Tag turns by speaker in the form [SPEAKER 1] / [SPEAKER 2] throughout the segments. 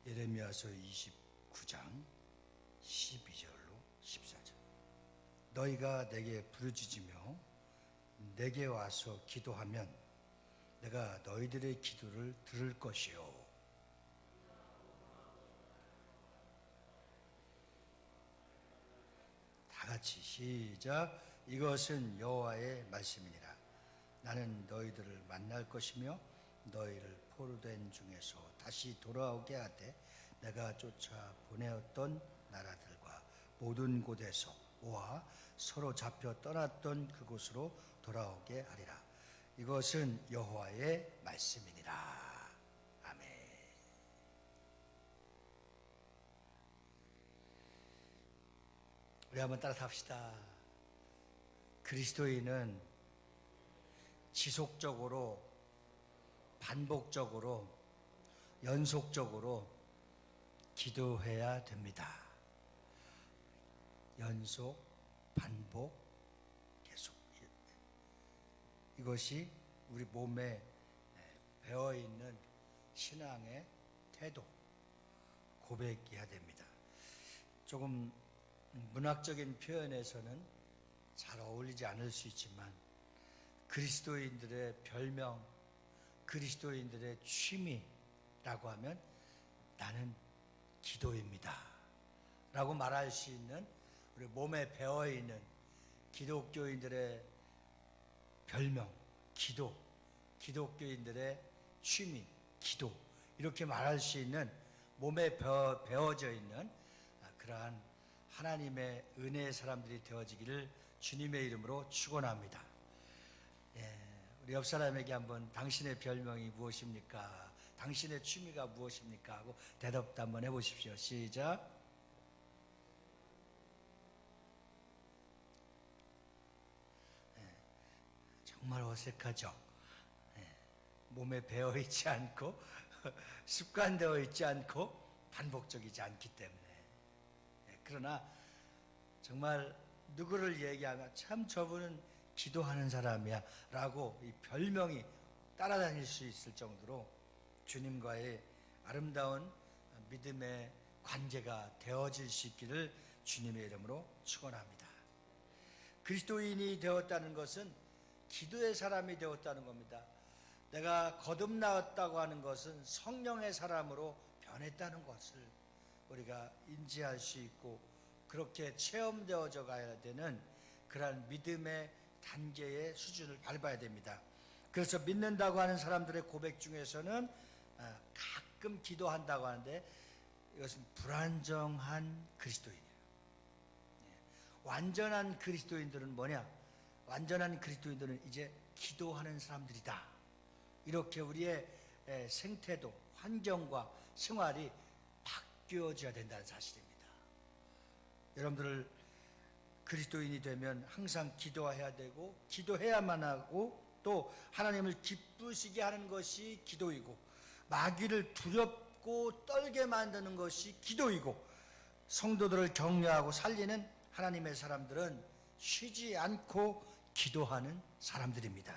[SPEAKER 1] 예레미야서 29장 12절로 14절. 너희가 내게 부르짖으며 내게 와서 기도하면 내가 너희들의 기도를 들을 것이요 다 같이 시작. 이것은 여호와의 말씀이니라. 나는 너희들을 만날 것이며 너희를 포로된 중에서 다시 돌아오게 하되 내가 쫓아 보내었던 나라들과 모든 곳에서 모아 서로 잡혀 떠났던 그곳으로 돌아오게 하리라. 이것은 여호와의 말씀이니라. 아멘. 우리 한번 따라 합시다. 그리스도인은 지속적으로, 반복적으로, 연속적으로 기도해야 됩니다. 연속, 반복, 계속. 이것이 우리 몸에 배어있는 신앙의 태도, 고백해야 됩니다. 조금 문학적인 표현에서는 잘 어울리지 않을 수 있지만 그리스도인들의 별명, 그리스도인들의 취미라고 하면 나는 기도입니다 라고 말할 수 있는, 우리 몸에 배어있는 기독교인들의 별명, 기도, 기독교인들의 취미, 기도, 이렇게 말할 수 있는 몸에 배어져 있는 그러한 하나님의 은혜의 사람들이 되어지기를 주님의 이름으로 축원합니다. 우리 옆 사람에게 한번 당신의 별명이 무엇입니까? 당신의 취미가 무엇입니까? 하고 대답도 한번 해보십시오. 시작. 정말 어색하죠? 몸에 배어있지 않고 습관되어 있지 않고 반복적이지 않기 때문에. 그러나 정말 누구를 얘기하면 참 저분은 기도하는 사람이야 라고 이 별명이 따라다닐 수 있을 정도로 주님과의 아름다운 믿음의 관계가 되어질 수 있기를 주님의 이름으로 축원합니다. 그리스도인이 되었다는 것은 기도의 사람이 되었다는 겁니다. 내가 거듭나왔다고 하는 것은 성령의 사람으로 변했다는 것을 우리가 인지할 수 있고 그렇게 체험되어져 가야 되는 그러한 믿음의 단계의 수준을 밟아야 됩니다. 그래서 믿는다고 하는 사람들의 고백 중에서는 가끔 기도한다고 하는데 이것은 불안정한 그리스도인이에요. 완전한 그리스도인들은 뭐냐? 완전한 그리스도인들은 이제 기도하는 사람들이다. 이렇게 우리의 생태도, 환경과 생활이 바뀌어져야 된다는 사실입니다. 여러분들 그리스도인이 되면 항상 기도해야 되고 기도해야만 하고 또 하나님을 기쁘시게 하는 것이 기도이고 마귀를 두렵고 떨게 만드는 것이 기도이고 성도들을 격려하고 살리는 하나님의 사람들은 쉬지 않고 기도하는 사람들입니다.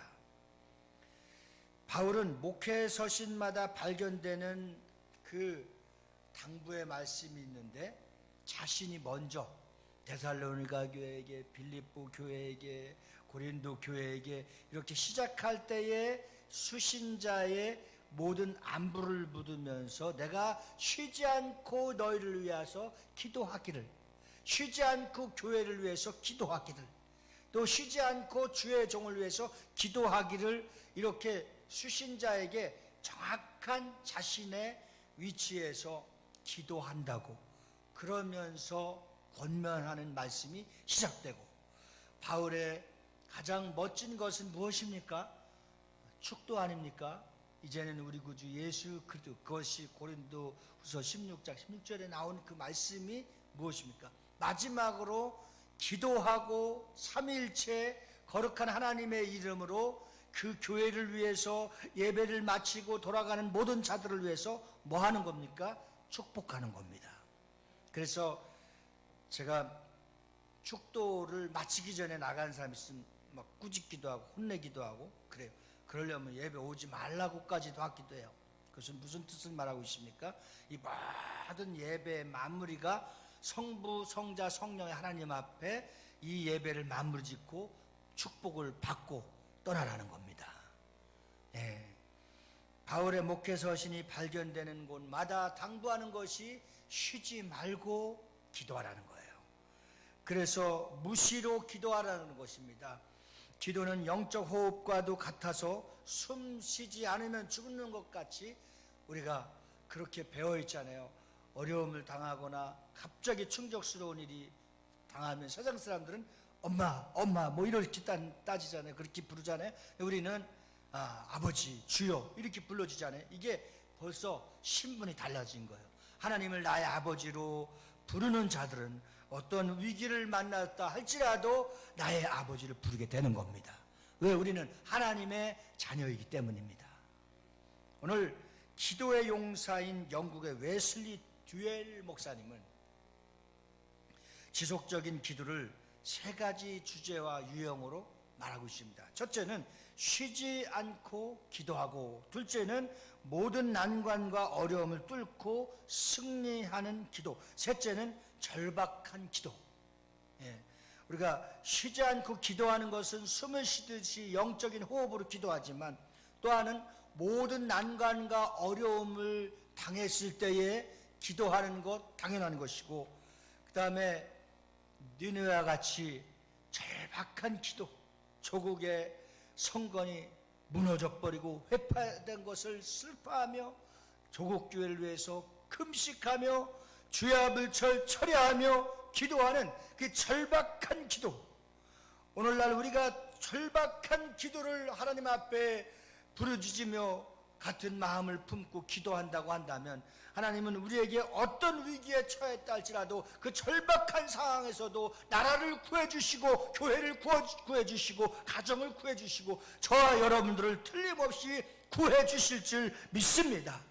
[SPEAKER 1] 바울은 목회 서신마다 발견되는 그 당부의 말씀이 있는데 자신이 먼저 데살로니가 교회에게, 빌립보 교회에게, 고린도 교회에게 이렇게 시작할 때에 수신자의 모든 안부를 묻으면서 내가 쉬지 않고 너희를 위해서 기도하기를, 쉬지 않고 교회를 위해서 기도하기를, 또 쉬지 않고 주의 종을 위해서 기도하기를 이렇게 수신자에게 정확한 자신의 위치에서 기도한다고 그러면서 권면하는 말씀이 시작되고, 바울의 가장 멋진 것은 무엇입니까? 축도 아닙니까? 이제는 우리 구주 예수 그리스도, 그것이 고린도후서 16장 16절에 나온 그 말씀이 무엇입니까? 마지막으로 기도하고 삼위일체 거룩한 하나님의 이름으로 그 교회를 위해서 예배를 마치고 돌아가는 모든 자들을 위해서 뭐 하는 겁니까? 축복하는 겁니다. 그래서 제가 축도를 마치기 전에 나가는 사람이 있으면 막 꾸짖기도 하고 혼내기도 하고 그래요. 그러려면 예배 오지 말라고까지도 하기도 해요. 그것은 무슨 뜻을 말하고 있습니까? 이 모든 예배의 마무리가 성부, 성자, 성령의 하나님 앞에 이 예배를 마무리 짓고 축복을 받고 떠나라는 겁니다. 예. 바울의 목회 서신이 발견되는 곳마다 당부하는 것이 쉬지 말고 기도하라는 거예요. 그래서 무시로 기도하라는 것입니다. 기도는 영적 호흡과도 같아서 숨 쉬지 않으면 죽는 것 같이 우리가 그렇게 배워 있잖아요. 어려움을 당하거나 갑자기 충격스러운 일이 당하면 세상 사람들은 엄마, 엄마 뭐 이렇게 따지잖아요. 그렇게 부르잖아요. 우리는 아버지, 주여 이렇게 불러주잖아요. 이게 벌써 신분이 달라진 거예요. 하나님을 나의 아버지로 부르는 자들은 어떤 위기를 만났다 할지라도 나의 아버지를 부르게 되는 겁니다. 왜? 우리는 하나님의 자녀이기 때문입니다. 오늘 기도의 용사인 영국의 웨슬리 듀엘 목사님은 지속적인 기도를 세 가지 주제와 유형으로 말하고 있습니다. 첫째는 쉬지 않고 기도하고, 둘째는 모든 난관과 어려움을 뚫고 승리하는 기도, 셋째는 절박한 기도. 예. 우리가 쉬지 않고 기도하는 것은 숨을 쉬듯이 영적인 호흡으로 기도하지만, 또 하나는 모든 난관과 어려움을 당했을 때에 기도하는 것 당연한 것이고, 그 다음에 니느웨와 같이 절박한 기도, 조국의 성건이 무너져 버리고 회파된 것을 슬퍼하며 조국 교회를 위해서 금식하며 주야불철 철야하며 기도하는 그 절박한 기도. 오늘날 우리가 절박한 기도를 하나님 앞에 부르짖으며 같은 마음을 품고 기도한다고 한다면, 하나님은 우리에게 어떤 위기에 처했다 할지라도 그 절박한 상황에서도 나라를 구해주시고, 교회를 구해주시고, 가정을 구해주시고, 저와 여러분들을 틀림없이 구해주실 줄 믿습니다.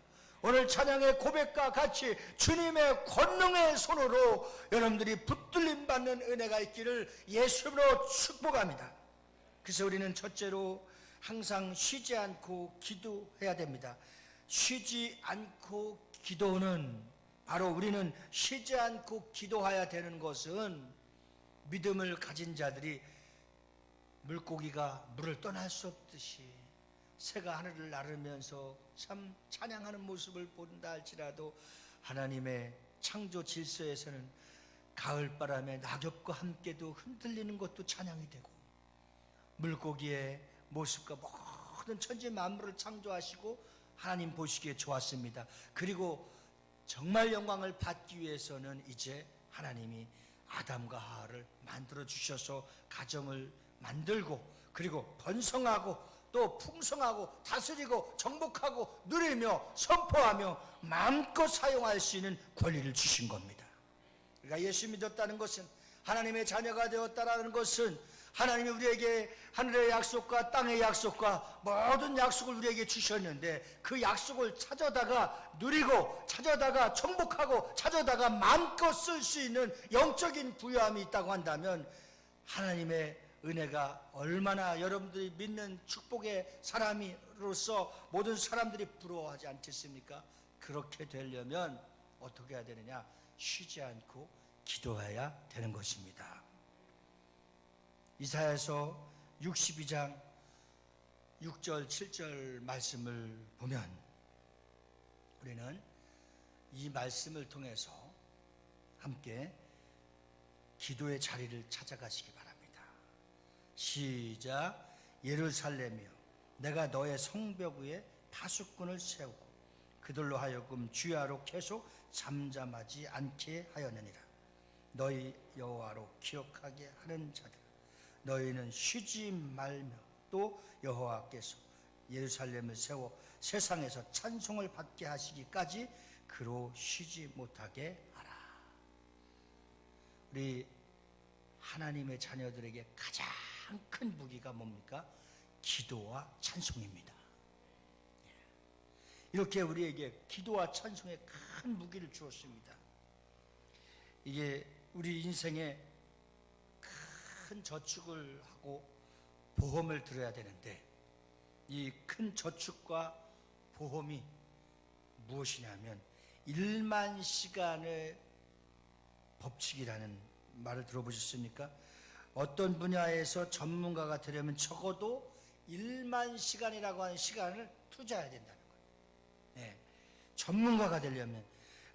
[SPEAKER 1] 오늘 찬양의 고백과 같이 주님의 권능의 손으로 여러분들이 붙들림 받는 은혜가 있기를 예수님으로 축복합니다. 그래서 우리는 첫째로 항상 쉬지 않고 기도해야 됩니다. 쉬지 않고 기도는, 바로 우리는 쉬지 않고 기도해야 되는 것은 믿음을 가진 자들이 물고기가 물을 떠날 수 없듯이 새가 하늘을 나르면서 참 찬양하는 모습을 본다 할지라도, 하나님의 창조 질서에서는 가을바람에 낙엽과 함께도 흔들리는 것도 찬양이 되고, 물고기의 모습과 모든 천지 만물을 창조하시고 하나님 보시기에 좋았습니다. 그리고 정말 영광을 받기 위해서는 이제 하나님이 아담과 하와를 만들어 주셔서 가정을 만들고, 그리고 번성하고 또 풍성하고 다스리고 정복하고 누리며 선포하며 마음껏 사용할 수 있는 권리를 주신 겁니다. 그러니까 예수 믿었다는 것은, 하나님의 자녀가 되었다는 것은, 하나님이 우리에게 하늘의 약속과 땅의 약속과 모든 약속을 우리에게 주셨는데, 그 약속을 찾아다가 누리고, 찾아다가 정복하고, 찾아다가 마음껏 쓸 수 있는 영적인 부유함이 있다고 한다면, 하나님의 은혜가 얼마나 여러분들이 믿는 축복의 사람으로서 모든 사람들이 부러워하지 않겠습니까? 그렇게 되려면 어떻게 해야 되느냐? 쉬지 않고 기도해야 되는 것입니다. 이사야서 62장 6절 7절 말씀을 보면 우리는 이 말씀을 통해서 함께 기도의 자리를 찾아가시기 바랍니다. 시작. 예루살렘이여, 내가 너의 성벽 위에 파수꾼을 세우고 그들로 하여금 주야로 계속 잠잠하지 않게 하였느니라. 너희 여호와로 기억하게 하는 자들, 너희는 쉬지 말며 또 여호와께서 예루살렘을 세워 세상에서 찬송을 받게 하시기까지 그로 쉬지 못하게 하라. 우리 하나님의 자녀들에게 가장 큰 무기가 뭡니까? 기도와 찬송입니다. 이렇게 우리에게 기도와 찬송의 큰 무기를 주었습니다. 이게 우리 인생에 큰 저축을 하고 보험을 들어야 되는데, 이 큰 저축과 보험이 무엇이냐면 1만 시간의 법칙이라는 말을 들어보셨습니까? 어떤 분야에서 전문가가 되려면 적어도 1만 시간이라고 하는 시간을 투자해야 된다는 거예요. 네, 전문가가 되려면.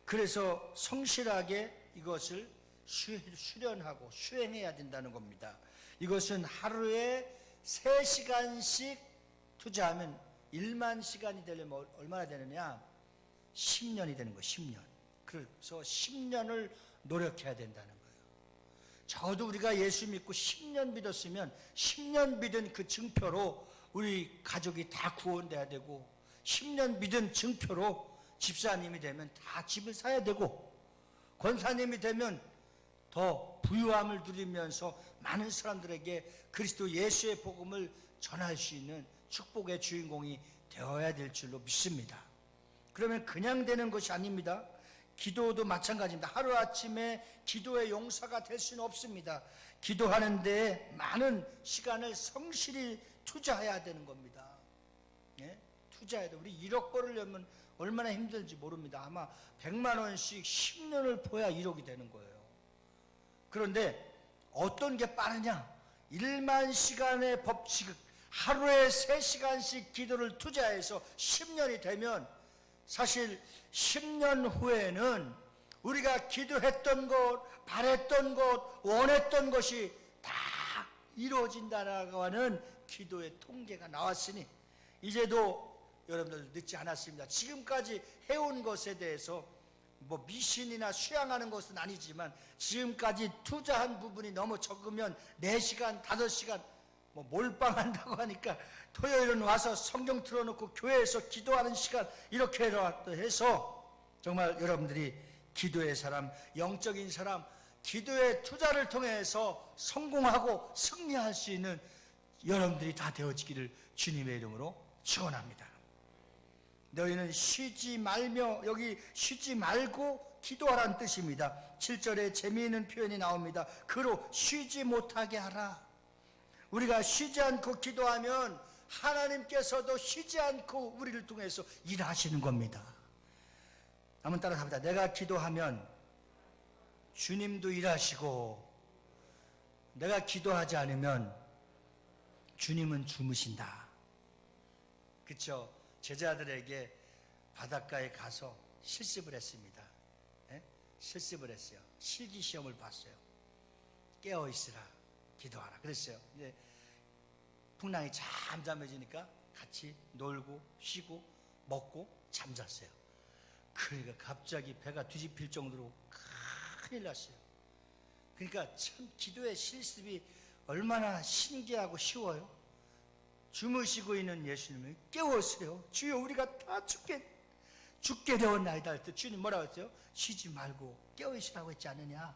[SPEAKER 1] 그래서 성실하게 이것을 수련하고 수행해야 된다는 겁니다. 이것은 하루에 3시간씩 투자하면 1만 시간이 되려면 얼마나 되느냐? 10년이 되는 거예요. 10년. 그래서 10년을 노력해야 된다는 거예요. 적어도 우리가 예수 믿고 10년 믿었으면 10년 믿은 그 증표로 우리 가족이 다 구원돼야 되고, 10년 믿은 증표로 집사님이 되면 다 집을 사야 되고, 권사님이 되면 더 부유함을 누리면서 많은 사람들에게 그리스도 예수의 복음을 전할 수 있는 축복의 주인공이 되어야 될 줄로 믿습니다. 그러면 그냥 되는 것이 아닙니다. 기도도 마찬가지입니다. 하루아침에 기도의 용사가 될 수는 없습니다. 기도하는 데에 많은 시간을 성실히 투자해야 되는 겁니다. 예? 투자해야 돼. 우리 1억 벌으려면 얼마나 힘들지 모릅니다. 아마 100만 원씩 10년을 보야 1억이 되는 거예요. 그런데 어떤 게 빠르냐? 1만 시간의 법칙, 하루에 3시간씩 기도를 투자해서 10년이 되면 사실 10년 후에는 우리가 기도했던 것, 바랬던 것, 원했던 것이 다 이루어진다라고 하는 기도의 통계가 나왔으니 이제도 여러분들 늦지 않았습니다. 지금까지 해온 것에 대해서 뭐 미신이나 수양하는 것은 아니지만 지금까지 투자한 부분이 너무 적으면 4시간, 5시간 뭐 몰빵한다고 하니까 토요일은 와서 성경 틀어놓고 교회에서 기도하는 시간 이렇게 해서 정말 여러분들이 기도의 사람, 영적인 사람, 기도의 투자를 통해서 성공하고 승리할 수 있는 여러분들이 다 되어지기를 주님의 이름으로 축원합니다. 너희는 쉬지 말며, 여기 쉬지 말고 기도하라는 뜻입니다. 7절에 재미있는 표현이 나옵니다. 그로 쉬지 못하게 하라. 우리가 쉬지 않고 기도하면 하나님께서도 쉬지 않고 우리를 통해서 일하시는 겁니다. 한번 따라서 합니다. 내가 기도하면 주님도 일하시고, 내가 기도하지 않으면 주님은 주무신다. 그렇죠? 제자들에게 바닷가에 가서 실습을 했습니다. 네? 실습을 했어요. 실기시험을 봤어요. 깨어있으라, 기도하라 그랬어요. 이제 풍랑이 잠잠해지니까 같이 놀고 쉬고 먹고 잠잤어요. 그러니까 갑자기 배가 뒤집힐 정도로 큰일 났어요. 그러니까 참 기도의 실습이 얼마나 신기하고 쉬워요. 주무시고 있는 예수님을 깨웠어요. 주여, 우리가 다 죽게 되었나이다 할 때 주님 뭐라고 했어요? 쉬지 말고 깨어있으라고 했지 않느냐.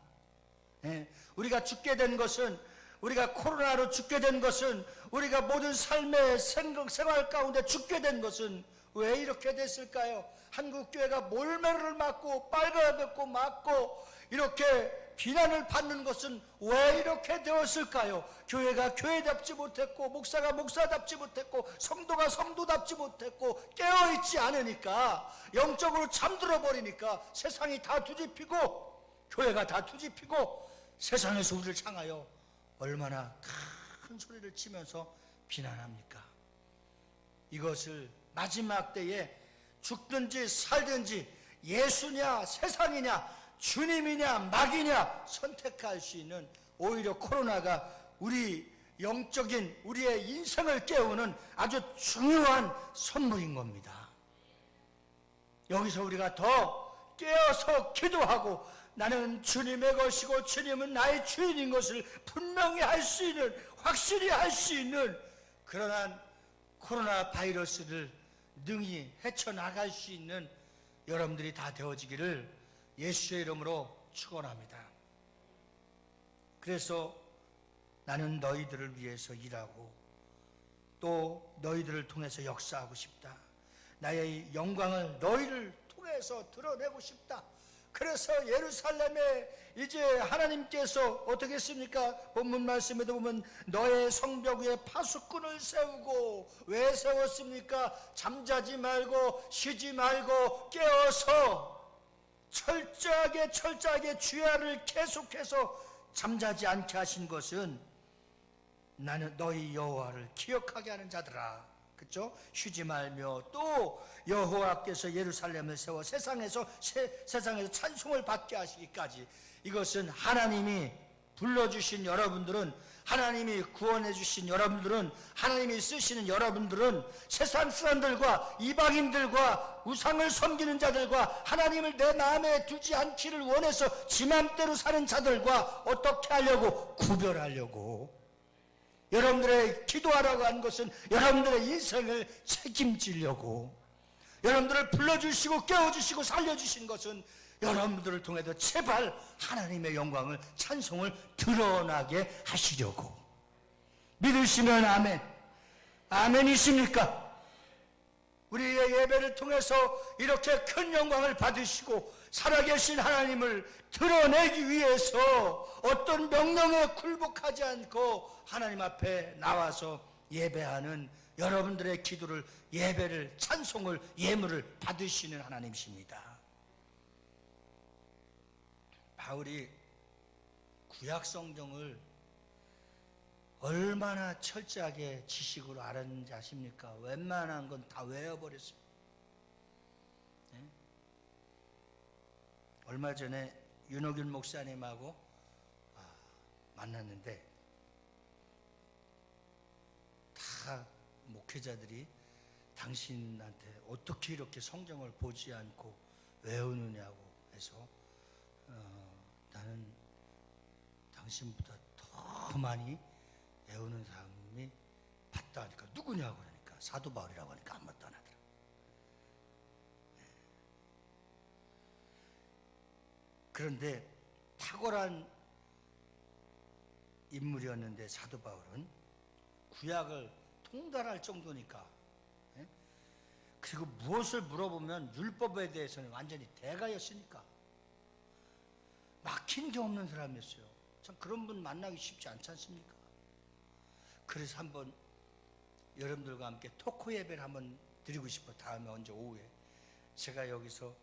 [SPEAKER 1] 네. 우리가 죽게 된 것은, 우리가 코로나로 죽게 된 것은, 우리가 모든 삶의 생활 가운데 죽게 된 것은 왜 이렇게 됐을까요? 한국교회가 몰매를 맞고 빨간뵙고 맞고 이렇게 비난을 받는 것은 왜 이렇게 되었을까요? 교회가 교회답지 못했고, 목사가 목사답지 못했고, 성도가 성도답지 못했고, 깨어있지 않으니까, 영적으로 잠들어 버리니까 세상이 다 뒤집히고 교회가 다 뒤집히고 세상에서 우리를 향하여 얼마나 큰 소리를 치면서 비난합니까? 이것을 마지막 때에 죽든지 살든지 예수냐 세상이냐 주님이냐 마귀냐 선택할 수 있는, 오히려 코로나가 우리 영적인 우리의 인생을 깨우는 아주 중요한 선물인 겁니다. 여기서 우리가 더 깨어서 기도하고 나는 주님의 것이고 주님은 나의 주인인 것을 분명히 할 수 있는, 확실히 할 수 있는 그러한 코로나 바이러스를 능히 헤쳐나갈 수 있는 여러분들이 다 되어지기를 예수의 이름으로 축원합니다. 그래서 나는 너희들을 위해서 일하고 또 너희들을 통해서 역사하고 싶다. 나의 영광을 너희를 통해서 드러내고 싶다. 그래서 예루살렘에 이제 하나님께서 어떻게 했습니까? 본문 말씀에도 보면 너의 성벽 위에 파수꾼을 세우고, 왜 세웠습니까? 잠자지 말고 쉬지 말고 깨어서 철저하게 주야를 계속해서 잠자지 않게 하신 것은 나는 너희 여호와를 기억하게 하는 자들아. 그렇죠? 쉬지 말며 또 여호와께서 예루살렘을 세워 세상에서 찬송을 받게 하시기까지. 이것은 하나님이 불러주신 여러분들은, 하나님이 구원해 주신 여러분들은, 하나님이 쓰시는 여러분들은 세상 사람들과 이방인들과 우상을 섬기는 자들과 하나님을 내 마음에 두지 않기를 원해서 지 맘대로 사는 자들과 어떻게 하려고? 구별하려고. 여러분들의 기도하라고 한 것은 여러분들의 인생을 책임지려고. 여러분들을 불러주시고 깨워주시고 살려주신 것은 여러분들을 통해서 제발 하나님의 영광을, 찬송을 드러나게 하시려고. 믿으시면 아멘. 아멘이십니까? 우리의 예배를 통해서 이렇게 큰 영광을 받으시고 살아계신 하나님을 드러내기 위해서 어떤 명령에 굴복하지 않고 하나님 앞에 나와서 예배하는 여러분들의 기도를, 예배를, 찬송을, 예물을 받으시는 하나님이십니다. 바울이 구약 성경을 얼마나 철저하게 지식으로 알았는지 아십니까? 웬만한 건 다 외워버렸어요. 네? 얼마 전에 윤호균 목사님하고 만났는데 다 목회자들이 당신한테 어떻게 이렇게 성경을 보지 않고 외우느냐고 해서 나는 당신보다 더 많이 외우는 사람이 봤다 하니까 누구냐고 그러니까 사도 바울이라고 하니까 아무것도 안 하더라. 그런데 탁월한 인물이었는데 사도 바울은 구약을 통달할 정도니까, 그리고 무엇을 물어보면 율법에 대해서는 완전히 대가였으니까 막힌 게 없는 사람이었어요. 참 그런 분 만나기 쉽지 않지 않습니까? 그래서 한번 여러분들과 함께 토크 예배를 한번 드리고 싶어. 다음에 언제 오후에 제가 여기서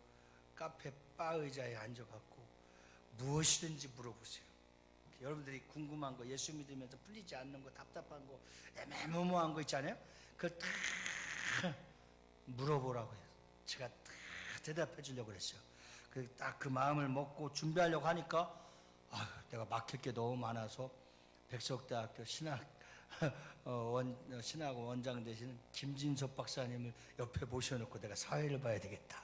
[SPEAKER 1] 카페 바 의자에 앉아갖고 무엇이든지 물어보세요. 여러분들이 궁금한 거, 예수 믿으면서 풀리지 않는 거, 답답한 거, 애매모호한 거 있잖아요. 그걸 다 물어보라고 해요. 제가 다 대답해 주려고 그랬어요. 딱 그 마음을 먹고 준비하려고 하니까 내가 막힐 게 너무 많아서 백석대학교 신학원 원장 되시는 김진섭 박사님을 옆에 모셔놓고 내가 사회를 봐야 되겠다.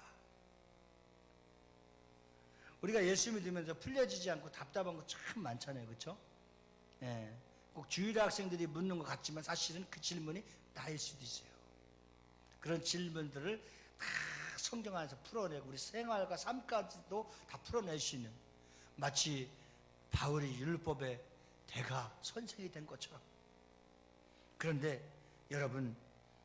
[SPEAKER 1] 우리가 예수 믿으면서 풀려지지 않고 답답한 거 참 많잖아요. 그렇죠? 예, 꼭 주일 학생들이 묻는 것 같지만 사실은 그 질문이 나일 수도 있어요. 그런 질문들을 다 성경 안에서 풀어내고 우리 생활과 삶까지도 다 풀어낼 수 있는, 마치 바울이 율법의 대가 선생이 된 것처럼. 그런데 여러분,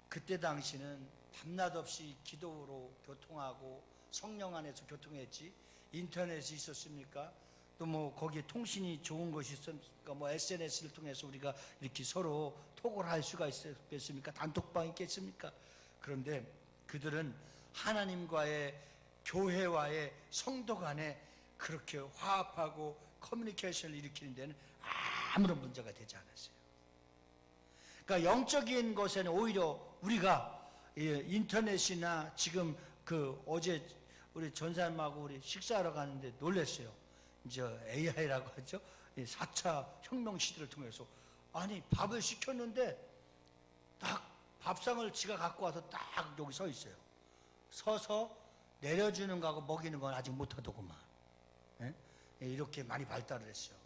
[SPEAKER 1] 그때 당시는 밤낮 없이 기도로 교통하고 성령 안에서 교통했지 인터넷이 있었습니까? 또 뭐 거기에 통신이 좋은 것이 있었습니까? 뭐 SNS를 통해서 우리가 이렇게 서로 톡을 할 수가 있었겠습니까? 단톡방이 있겠습니까? 그런데 그들은 하나님과의, 교회와의, 성도 간에 그렇게 화합하고 커뮤니케이션을 일으키는 데는 아무런 문제가 되지 않았어요. 그러니까 영적인 것에는 오히려 우리가 인터넷이나 지금 어제 우리 전사님하고 우리 식사하러 가는데 놀랐어요. 이제 AI라고 하죠. 4차 혁명 시대를 통해서 아니 밥을 시켰는데 딱 밥상을 지가 갖고 와서 딱 여기 서 있어요. 서서 내려주는 거하고 먹이는 건 아직 못하더구만. 이렇게 많이 발달을 했어요.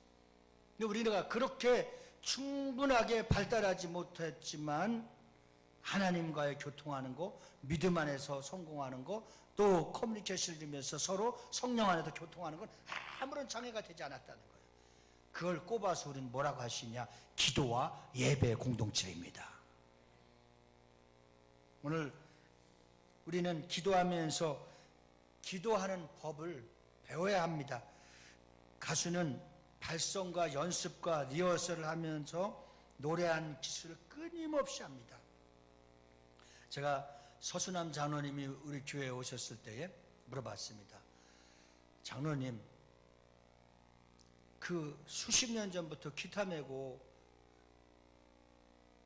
[SPEAKER 1] 근데 우리가 그렇게 충분하게 발달하지 못했지만 하나님과의 교통하는 거, 믿음 안에서 성공하는 거, 또 커뮤니케이션을 들으면서 서로 성령 안에서 교통하는 건 아무런 장애가 되지 않았다는 거예요. 그걸 꼽아서 우리는 뭐라고 할 수 있냐? 기도와 예배 공동체입니다. 오늘 우리는 기도하면서 기도하는 법을 배워야 합니다. 가수는 발성과 연습과 리허설을 하면서 노래하는 기술을 끊임없이 합니다. 제가 서수남 장로님이 우리 교회에 오셨을 때에 물어봤습니다. 장로님, 그 수십 년 전부터 기타 메고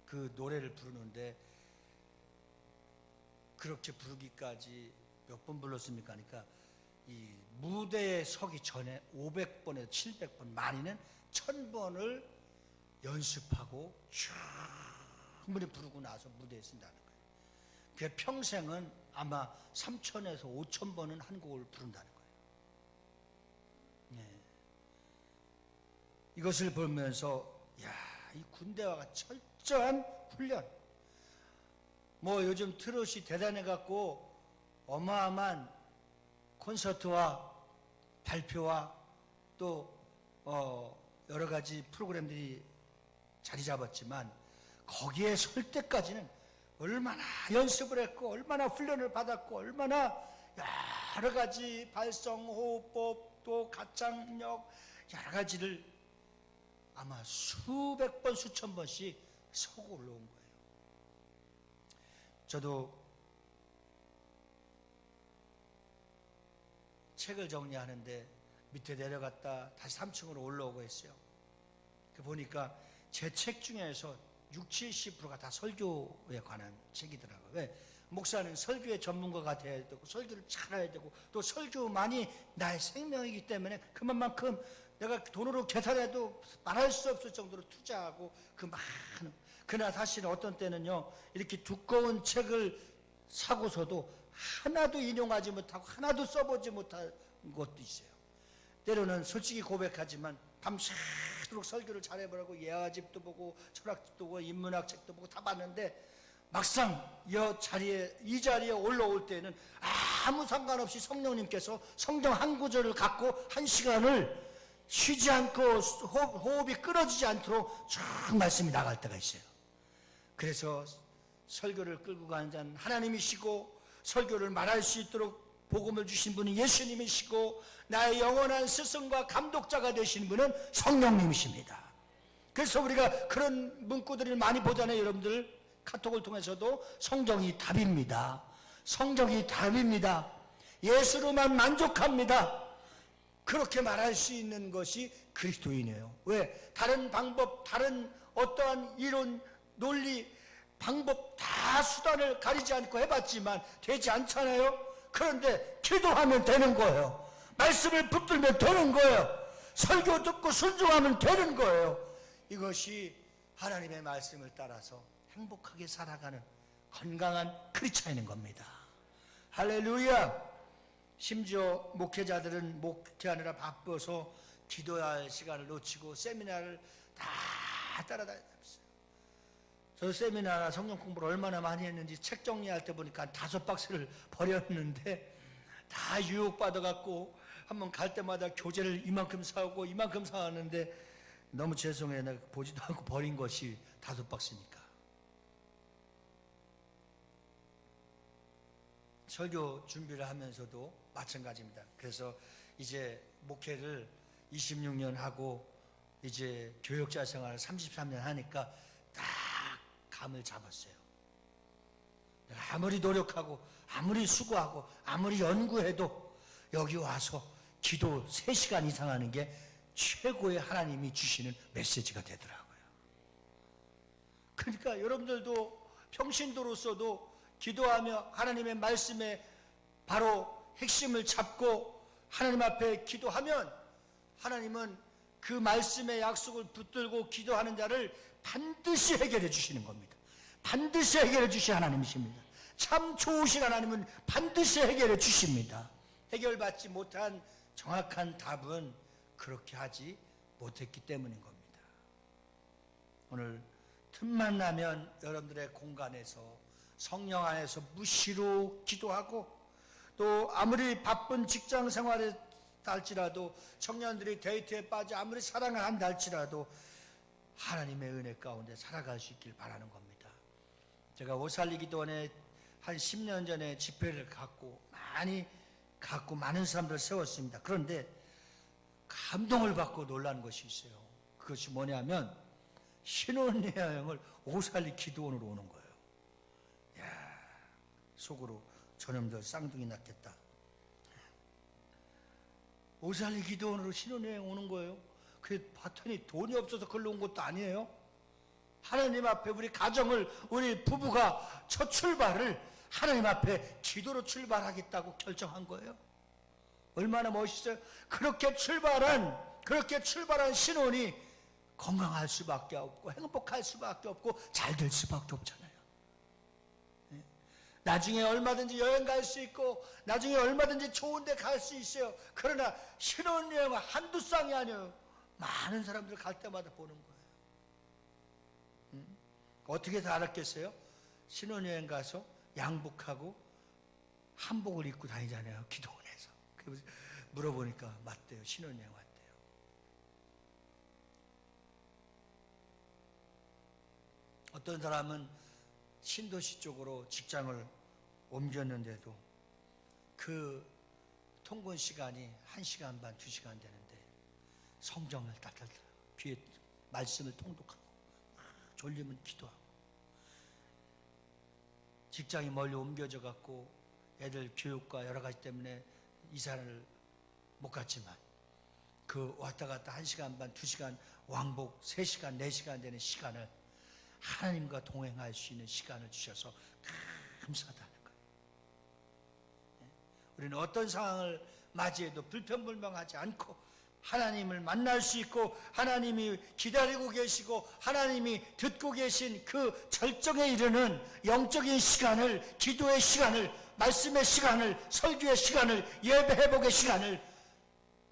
[SPEAKER 1] 그 노래를 부르는데 그렇게 부르기까지 몇 번 불렀습니까? 그러니까 이 무대에 서기 전에 500번에서 700번, 많이는 1000번을 연습하고 충분히 부르고 나서 무대에 쓴다는 거예요. 그 평생은 아마 3000에서 5000번은 한 곡을 부른다는 거예요. 네. 이것을 보면서 이 군대와 철저한 훈련. 뭐 요즘 트롯이 대단해갖고 어마어마한 콘서트와 발표와 또 여러 가지 프로그램들이 자리 잡았지만 거기에 설 때까지는 얼마나 연습을 했고 얼마나 훈련을 받았고 얼마나 여러 가지 발성, 호흡법, 또 가창력 여러 가지를 아마 수백 번, 수천 번씩 서고 올라온 거예요. 저도 책을 정리하는데 밑에 내려갔다 다시 3층으로 올라오고 했어요. 그 보니까 제 책 중에서 60, 70%가 다 설교에 관한 책이더라고요. 왜? 목사는 설교의 전문가가 돼야 되고 설교를 잘해야 되고 또 설교만이 나의 생명이기 때문에 그만큼 내가 돈으로 계산해도 말할 수 없을 정도로 투자하고 그 많은, 그러나 사실은 어떤 때는요 이렇게 두꺼운 책을 사고서도 하나도 인용하지 못하고 하나도 써보지 못한 것도 있어요. 때로는 솔직히 고백하지만 밤새도록 설교를 잘해보라고 예화집도 보고 철학집도 보고 인문학 책도 보고 다 봤는데 막상 이 자리에 올라올 때는 아무 상관없이 성령님께서 성경 한 구절을 갖고 한 시간을 쉬지 않고 호흡이 끊어지지 않도록 쭉 말씀이 나갈 때가 있어요. 그래서 설교를 끌고 가는 자는 하나님이시고 설교를 말할 수 있도록 복음을 주신 분은 예수님이시고 나의 영원한 스승과 감독자가 되신 분은 성령님이십니다. 그래서 우리가 그런 문구들을 많이 보잖아요. 여러분들 카톡을 통해서도 성경이 답입니다. 성경이 답입니다. 예수로만 만족합니다. 그렇게 말할 수 있는 것이 그리스도인이에요. 왜? 다른 방법, 다른 어떠한 이론, 논리, 방법 다 수단을 가리지 않고 해봤지만 되지 않잖아요. 그런데 기도하면 되는 거예요. 말씀을 붙들면 되는 거예요. 설교 듣고 순종하면 되는 거예요. 이것이 하나님의 말씀을 따라서 행복하게 살아가는 건강한 크리스찬인 겁니다. 할렐루야. 심지어 목회자들은 목회하느라 바빠서 기도할 시간을 놓치고 세미나를 다 따라다녔어요. 저 세미나나 성경 공부를 얼마나 많이 했는지 책 정리할 때 보니까 5박스를 버렸는데 다 유혹받아갖고 한번 갈 때마다 교재를 이만큼 사오고 이만큼 사왔는데 너무 죄송해요. 내가 보지도 않고 버린 것이 5박스니까. 설교 준비를 하면서도 마찬가지입니다. 그래서 이제 목회를 26년 하고 이제 교역자 생활을 33년 하니까 딱 감을 잡았어요. 내가 아무리 노력하고 아무리 수고하고 아무리 연구해도 여기 와서 기도 3시간 이상 하는 게 최고의 하나님이 주시는 메시지가 되더라고요. 그러니까 여러분들도 평신도로서도 기도하며 하나님의 말씀에 바로 핵심을 잡고 하나님 앞에 기도하면 하나님은 그 말씀의 약속을 붙들고 기도하는 자를 반드시 해결해 주시는 겁니다. 반드시 해결해 주신 하나님이십니다. 참 좋으신 하나님은 반드시 해결해 주십니다. 해결받지 못한 정확한 답은 그렇게 하지 못했기 때문인 겁니다. 오늘 틈만 나면 여러분들의 공간에서 성령 안에서 무시로 기도하고 또 아무리 바쁜 직장 생활에 할지라도 청년들이 데이트에 빠져 아무리 사랑을 한다 할지라도 하나님의 은혜 가운데 살아갈 수 있길 바라는 겁니다. 제가 옷살리기도원에 한 10년 전에 집회를 갖고 많이 갖고 많은 사람들을 세웠습니다. 그런데 감동을 받고 놀란 것이 있어요. 그것이 뭐냐면 신혼여행을 오살리 기도원으로 오는 거예요. 야, 속으로 저놈들 쌍둥이 낳겠다. 오살리 기도원으로 신혼여행 오는 거예요. 그 봤더니 돈이 없어서 걸로 온 것도 아니에요. 하나님 앞에 우리 가정을, 우리 부부가 첫 출발을 하나님 앞에 기도로 출발하겠다고 결정한 거예요. 얼마나 멋있어요. 그렇게 출발한 신혼이 건강할 수밖에 없고 행복할 수밖에 없고 잘 될 수밖에 없잖아요. 나중에 얼마든지 여행 갈 수 있고 나중에 얼마든지 좋은 데 갈 수 있어요. 그러나 신혼여행은 한두 쌍이 아니에요. 많은 사람들 갈 때마다 보는 거예요. 어떻게 다 알았겠어요? 신혼여행 가서 양복하고 한복을 입고 다니잖아요. 기도원에서. 그래서 물어보니까 맞대요. 신혼여행 왔대요. 어떤 사람은 신도시 쪽으로 직장을 옮겼는데도 그 통근 시간이 1시간 반, 2시간 되는데 성경을 따뜻하게 귀에 말씀을 통독하고 졸리면 기도하고 직장이 멀리 옮겨져 갖고 애들 교육과 여러 가지 때문에 이사를 못 갔지만 그 왔다 갔다 1시간 반, 2시간 왕복 3시간, 4시간 되는 시간을 하나님과 동행할 수 있는 시간을 주셔서 감사하다는 거예요. 우리는 어떤 상황을 맞이해도 불평불명하지 않고 하나님을 만날 수 있고 하나님이 기다리고 계시고 하나님이 듣고 계신 그 절정에 이르는 영적인 시간을, 기도의 시간을, 말씀의 시간을, 설교의 시간을, 예배 회복의 시간을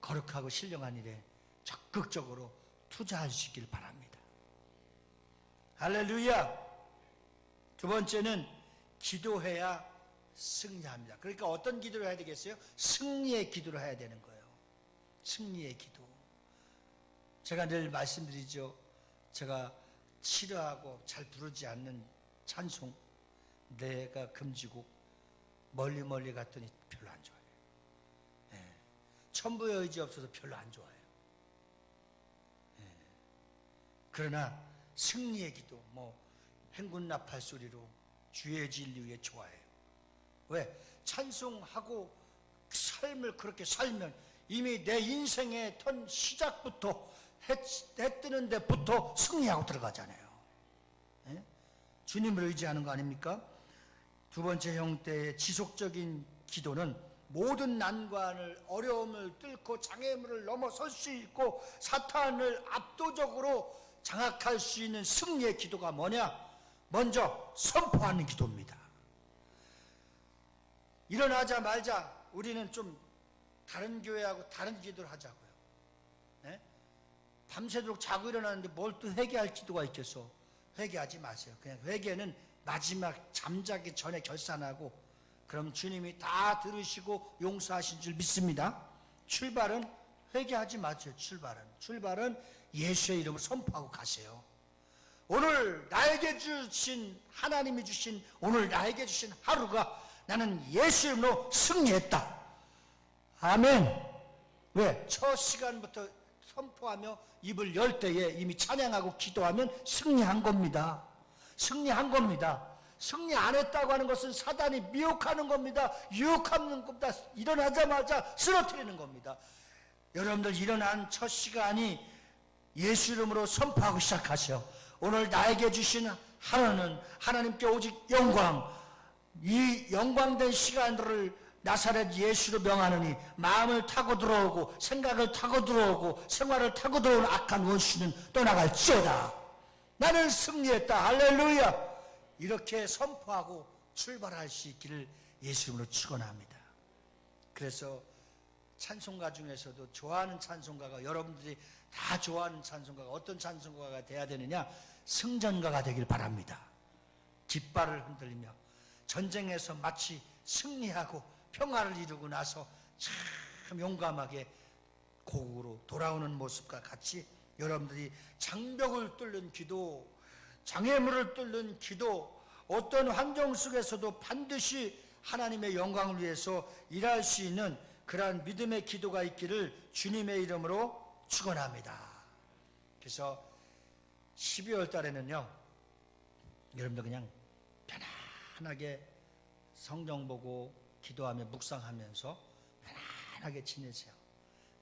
[SPEAKER 1] 거룩하고 신령한 일에 적극적으로 투자할 수 있길 바랍니다. 할렐루야. 두 번째는 기도해야 승리합니다. 그러니까 어떤 기도를 해야 되겠어요? 승리의 기도를 해야 되는 거예요. 승리의 기도. 제가 늘 말씀드리죠. 제가 싫어하고 잘 부르지 않는 찬송, 내가 금지곡, 멀리 갔더니 별로 안 좋아해요. 천부의 의지 없어서 별로 안 좋아해요. 그러나 승리의 기도, 행군 나팔 소리로 주의 진리 위에 좋아해요. 왜? 찬송하고 삶을 그렇게 살면 이미 내 인생의 턴 시작부터 해 뜨는 데부터 승리하고 들어가잖아요. 주님을 의지하는 거 아닙니까? 두 번째 형태의 지속적인 기도는 모든 난관을, 어려움을 뚫고 장애물을 넘어설 수 있고 사탄을 압도적으로 장악할 수 있는 승리의 기도가 뭐냐? 먼저 선포하는 기도입니다. 일어나자마자 우리는 좀 다른 교회하고 다른 기도를 하자고요. 밤새도록 자고 일어나는데 뭘 또 회개할 기도가 있겠어? 회개하지 마세요. 그냥 회개는 마지막 잠자기 전에 결산하고 그럼 주님이 다 들으시고 용서하신 줄 믿습니다. 출발은 회개하지 마세요. 출발은 예수의 이름을 선포하고 가세요. 오늘 나에게 주신, 하나님이 주신, 오늘 나에게 주신 하루가 나는 예수 이름으로 승리했다. 아멘. 왜? 첫 시간부터 선포하며 입을 열 때에 이미 찬양하고 기도하면 승리한 겁니다. 승리한 겁니다. 승리 안 했다고 하는 것은 사단이 미혹하는 겁니다. 유혹하는 겁니다. 일어나자마자 쓰러뜨리는 겁니다. 여러분들 일어난 첫 시간이 예수 이름으로 선포하고 시작하세요. 오늘 나에게 주신 하루는 하나님께 오직 영광, 이 영광된 시간들을 나사렛 예수로 명하느니 마음을 타고 들어오고 생각을 타고 들어오고 생활을 타고 들어오는 악한 원수는 떠나갈지어다. 나는 승리했다. 할렐루야. 이렇게 선포하고 출발할 수 있기를 예수 이름으로 축원합니다. 그래서 찬송가 중에서도 좋아하는 찬송가가, 여러분들이 다 좋아하는 찬송가가 어떤 찬송가가 돼야 되느냐? 승전가가 되길 바랍니다. 깃발을 흔들리며 전쟁에서 마치 승리하고 평화를 이루고 나서 참 용감하게 고국으로 돌아오는 모습과 같이 여러분들이 장벽을 뚫는 기도, 장애물을 뚫는 기도, 어떤 환경 속에서도 반드시 하나님의 영광을 위해서 일할 수 있는 그러한 믿음의 기도가 있기를 주님의 이름으로 축원합니다. 그래서 12월 달에는요, 여러분들 그냥 편안하게 성경 보고 기도하며 묵상하면서 편안하게 지내세요.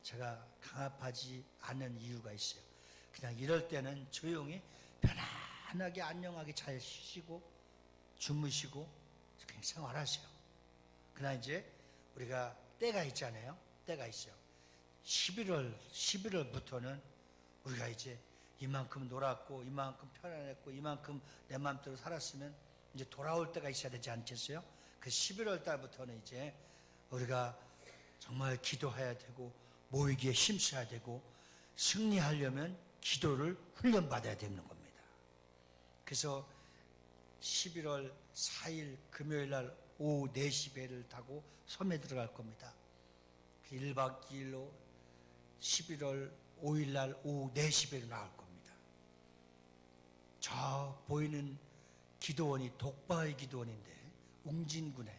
[SPEAKER 1] 제가 강압하지 않는 이유가 있어요. 그냥 이럴 때는 조용히 편안하게 안녕하게 잘 쉬시고 주무시고 그냥 생활하세요. 그러나 이제 우리가 때가 있잖아요. 때가 있어요. 11월부터는 우리가 이제 이만큼 놀았고 이만큼 편안했고 이만큼 내 마음대로 살았으면 이제 돌아올 때가 있어야 되지 않겠어요? 그 11월 달부터는 이제 우리가 정말 기도해야 되고 모이기에 힘써야 되고 승리하려면 기도를 훈련받아야 되는 겁니다. 그래서 11월 4일 금요일 날 오후 4시 배를 타고 섬에 들어갈 겁니다. 1박 2일로 11월 5일 날 오후 4시 배로 나올 겁니다. 저 보이는 기도원이 독바의 기도원인데 웅진군에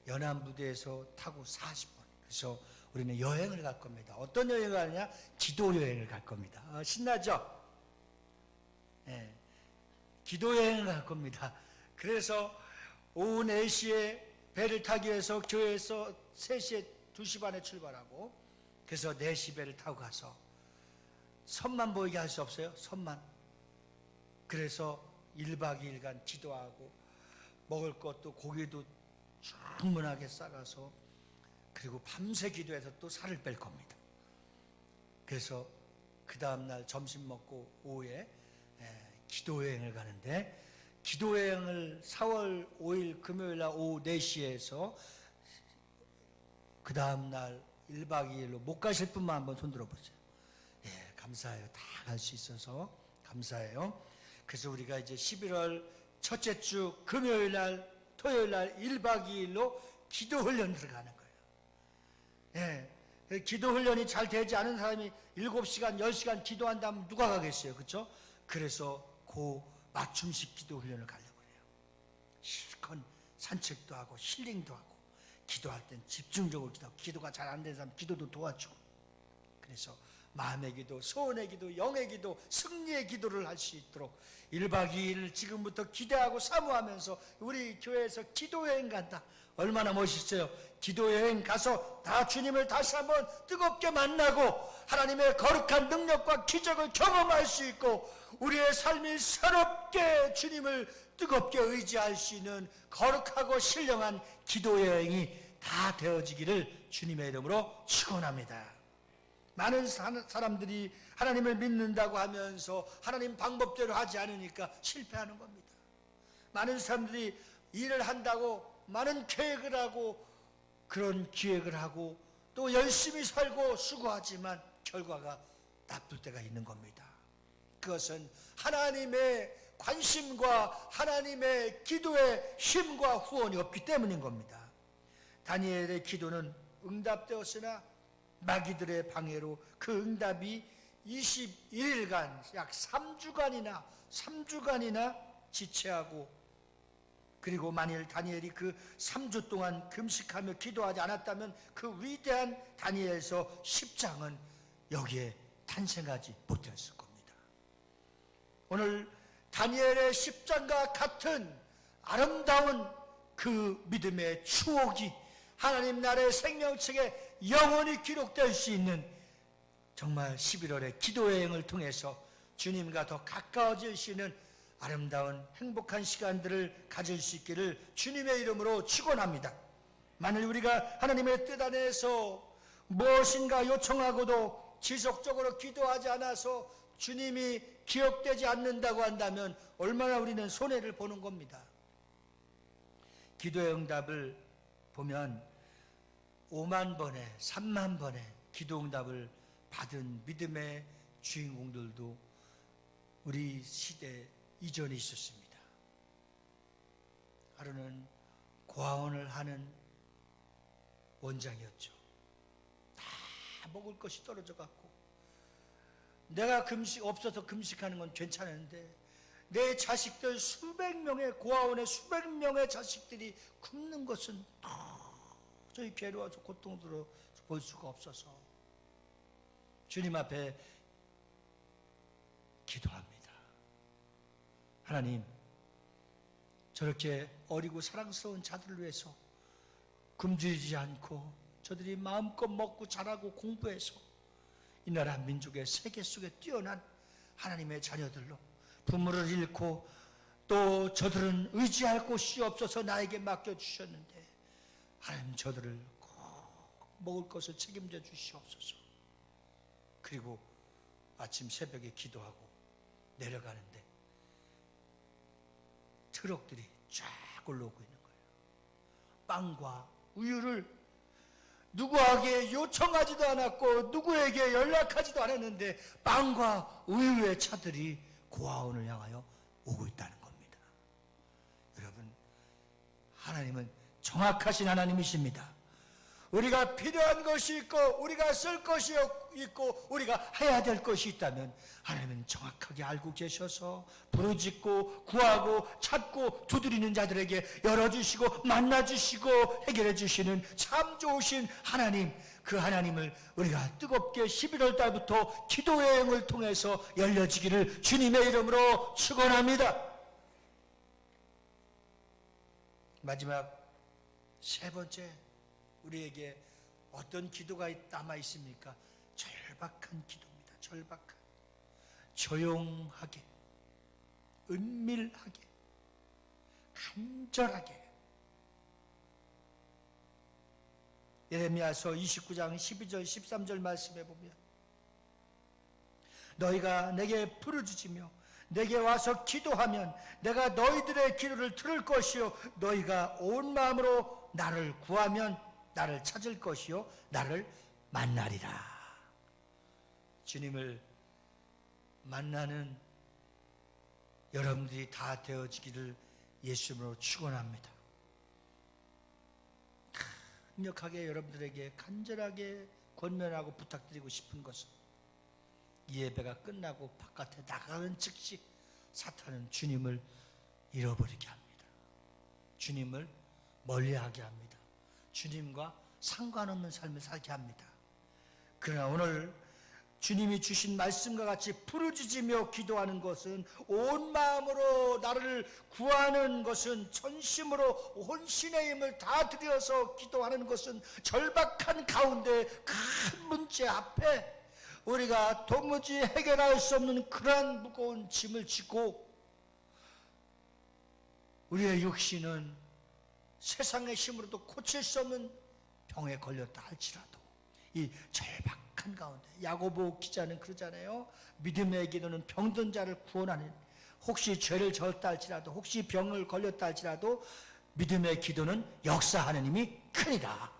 [SPEAKER 1] 연안부두에서 타고 40분. 그래서 우리는 여행을 갈 겁니다. 어떤 여행을 가느냐? 기도 여행을 갈 겁니다. 신나죠? 네. 기도 여행을 갈 겁니다. 그래서 오후 4시에 배를 타기 위해서 교회에서 3시에 2시 반에 출발하고 그래서 4시 배를 타고 가서 섬만 보이게 할 수 없어요? 섬만. 그래서 1박 2일간 기도하고 먹을 것도 고기도 충분하게 싸가서 그리고 밤새 기도해서 또 살을 뺄 겁니다. 그래서 그 다음날 점심 먹고 오후에 기도여행을 가는데 기도여행을 4월 5일 금요일날 오후 4시에서 그 다음날 1박 2일로 못 가실 분만 한번 손들어 보세요. 예, 감사해요. 다 갈 수 있어서 감사해요. 그래서 우리가 이제 11월 첫째 주 금요일날 토요일날 1박 2일로 기도 훈련 들어가는 거예요. 예, 기도 훈련이 잘 되지 않은 사람이 7시간 10시간 기도한다면 누가 가겠어요? 그렇죠? 그래서 그 맞춤식 기도 훈련을 가려고 해요. 실컷 산책도 하고 힐링도 하고 기도할 땐 집중적으로 기도하고 기도가 잘 안 되는 사람 기도도 도와주고 그래서 마음의 기도, 소원의 기도, 영의 기도, 승리의 기도를 할 수 있도록 1박 2일 지금부터 기대하고 사모하면서 우리 교회에서 기도여행 간다. 얼마나 멋있어요. 기도여행 가서 다 주님을 다시 한번 뜨겁게 만나고 하나님의 거룩한 능력과 기적을 경험할 수 있고 우리의 삶이 새롭게 주님을 뜨겁게 의지할 수 있는 거룩하고 신령한 기도여행이 다 되어지기를 주님의 이름으로 축원합니다. 많은 사람들이 하나님을 믿는다고 하면서 하나님 방법대로 하지 않으니까 실패하는 겁니다. 많은 사람들이 일을 한다고 많은 계획을 하고 그런 기획을 하고 또 열심히 살고 수고하지만 결과가 나쁠 때가 있는 겁니다. 그것은 하나님의 관심과 하나님의 기도의 힘과 후원이 없기 때문인 겁니다. 다니엘의 기도는 응답되었으나 마귀들의 방해로 그 응답이 21일간 약 3주간이나 지체하고 그리고 만일 다니엘이 그 3주 동안 금식하며 기도하지 않았다면 그 위대한 다니엘서 10장은 여기에 탄생하지 못했을 겁니다. 오늘 다니엘의 10장과 같은 아름다운 그 믿음의 추억이 하나님 나라의 생명책에 영원히 기록될 수 있는 정말 11월의 기도여행을 통해서 주님과 더 가까워질 수 있는 아름다운 행복한 시간들을 가질 수 있기를 주님의 이름으로 축원합니다. 만일 우리가 하나님의 뜻 안에서 무엇인가 요청하고도 지속적으로 기도하지 않아서 주님이 기억되지 않는다고 한다면 얼마나 우리는 손해를 보는 겁니다. 기도의 응답을 보면 5만 번에 3만 번에 기도 응답을 받은 믿음의 주인공들도 우리 시대 이전에 있었습니다. 하루는 고아원을 하는 원장이었죠. 다 먹을 것이 떨어져 갖고 내가 없어서 금식하는 건 괜찮은데 내 자식들 수백 명의 고아원의 수백 명의 자식들이 굶는 것은 도저히 괴로워서 고통스러워 볼 수가 없어서 주님 앞에 기도합니다. 하나님, 저렇게 어리고 사랑스러운 자들을 위해서 굶주리지 않고 저들이 마음껏 먹고 자라고 공부해서 이 나라 민족의 세계 속에 뛰어난 하나님의 자녀들로 부모를 잃고 또 저들은 의지할 곳이 없어서 나에게 맡겨주셨는데 하나님 저들을 꼭 먹을 것을 책임져 주시옵소서. 그리고 아침 새벽에 기도하고 내려가는데 트럭들이 쫙 올라오고 있는 거예요. 빵과 우유를 누구에게 요청하지도 않았고 누구에게 연락하지도 않았는데 빵과 우유의 차들이 고아원을 향하여 오고 있다는 겁니다. 여러분, 하나님은 정확하신 하나님이십니다. 우리가 필요한 것이 있고 우리가 쓸 것이 있고 우리가 해야 될 것이 있다면 하나님은 정확하게 알고 계셔서 부르짖고 구하고 찾고 두드리는 자들에게 열어주시고 만나주시고 해결해 주시는 참 좋으신 하나님, 그 하나님을 우리가 뜨겁게 11월 달부터 기도 여행을 통해서 열려지기를 주님의 이름으로 축원합니다. 마지막 세 번째, 우리에게 어떤 기도가 남아 있습니까? 절박한 기도입니다. 절박한, 조용하게, 은밀하게, 간절하게. 예레미야서 29장 12절 13절 말씀해 보면 너희가 내게 부르짖으며 내게 와서 기도하면 내가 너희들의 기도를 들을 것이요 너희가 온 마음으로 나를 구하면 나를 찾을 것이요 나를 만나리라. 주님을 만나는 여러분들이 다 되어지기를 예수님으로 축원합니다. 강력하게 여러분들에게 간절하게 권면하고 부탁드리고 싶은 것은 이 예배가 끝나고 바깥에 나가는 즉시 사탄은 주님을 잃어버리게 합니다. 주님을 멀리하게 합니다. 주님과 상관없는 삶을 살게 합니다. 그러나 오늘 주님이 주신 말씀과 같이 부르짖으며 기도하는 것은, 온 마음으로 나를 구하는 것은, 전심으로 혼신의 힘을 다 들여서 기도하는 것은, 절박한 가운데 큰 문제 앞에 우리가 도무지 해결할 수 없는 그러한 무거운 짐을 지고 우리의 육신은 세상의 힘으로도 고칠 수 없는 병에 걸렸다 할지라도 이 절박한 가운데, 야고보 기자는 그러잖아요. 믿음의 기도는 병든 자를 구원하는, 혹시 죄를 졌다 할지라도, 혹시 병을 걸렸다 할지라도 믿음의 기도는 역사하는 힘이 크니라.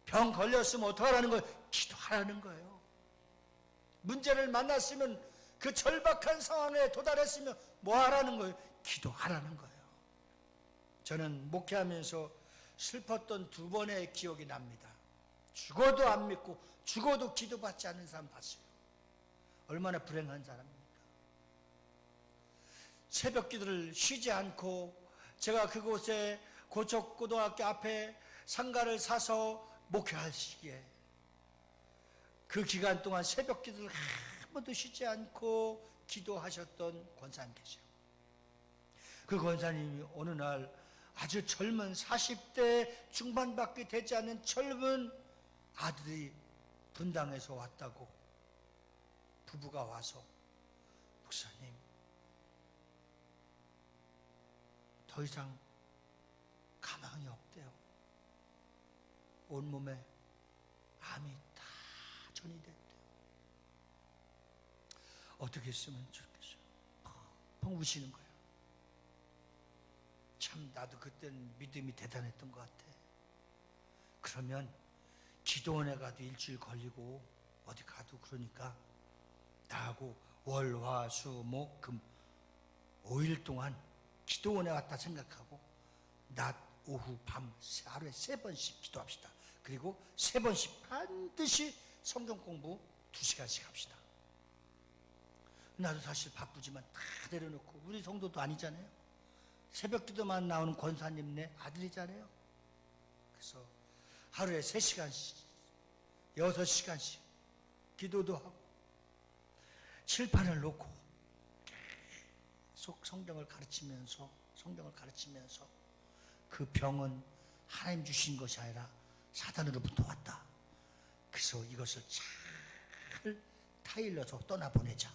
[SPEAKER 1] 병 걸렸으면 어떡하라는 거예요? 기도하라는 거예요. 문제를 만났으면, 그 절박한 상황에 도달했으면 뭐 하라는 거예요? 기도하라는 거예요. 저는 목회하면서 슬펐던 두 번의 기억이 납니다. 죽어도 안 믿고 죽어도 기도받지 않는 사람 봤어요. 얼마나 불행한 사람입니까? 새벽 기도를 쉬지 않고, 제가 그곳에 고척고등학교 앞에 상가를 사서 목회할 시기에 그 기간 동안 새벽 기도를 한 번도 쉬지 않고 기도하셨던 권사님 계세요. 그 권사님이 어느 날 아주 젊은 40대 중반밖에 되지 않는 젊은 아들이 분당에서 왔다고, 부부가 와서, 목사님 더 이상 가망이 없대요. 온몸에 암이 다 전이 됐대요. 어떻게 했으면 좋겠어요? 펑 우시는 거예요. 참 나도 그때는 믿음이 대단했던 것 같아. 그러면 기도원에 가도 일주일 걸리고 어디 가도 그러니까 나하고 월, 화, 수, 목, 금 5일 동안 기도원에 왔다 생각하고 낮, 오후, 밤 하루에 3번씩 기도합시다. 그리고 3번씩 반드시 성경 공부 2시간씩 합시다. 나도 사실 바쁘지만 다 내려놓고, 우리 성도도 아니잖아요. 새벽 기도만 나오는 권사님네 아들이잖아요. 그래서 하루에 3시간씩 6시간씩 기도도 하고 칠판을 놓고 계속 성경을 가르치면서 그 병은 하나님 주신 것이 아니라 사단으로부터 왔다. 그래서 이것을 잘 타일러서 떠나보내자.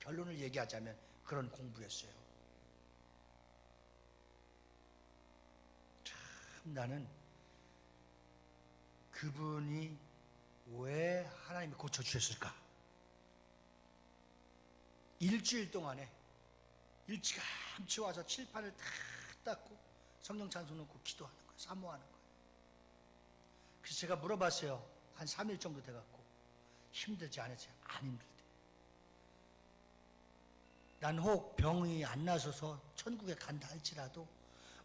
[SPEAKER 1] 결론을 얘기하자면 그런 공부였어요. 참 나는 그분이 왜 하나님이 고쳐주셨을까? 일주일 동안에 일찌감치 와서 칠판을 다 닦고 성령 찬송 놓고 기도하는 거예요. 사모하는 거예요. 그래서 제가 물어봤어요. 한 3일 정도 돼갖고 힘들지 않으세요? 안 힘들대. 난 혹 병이 안 나서서 천국에 간다 할지라도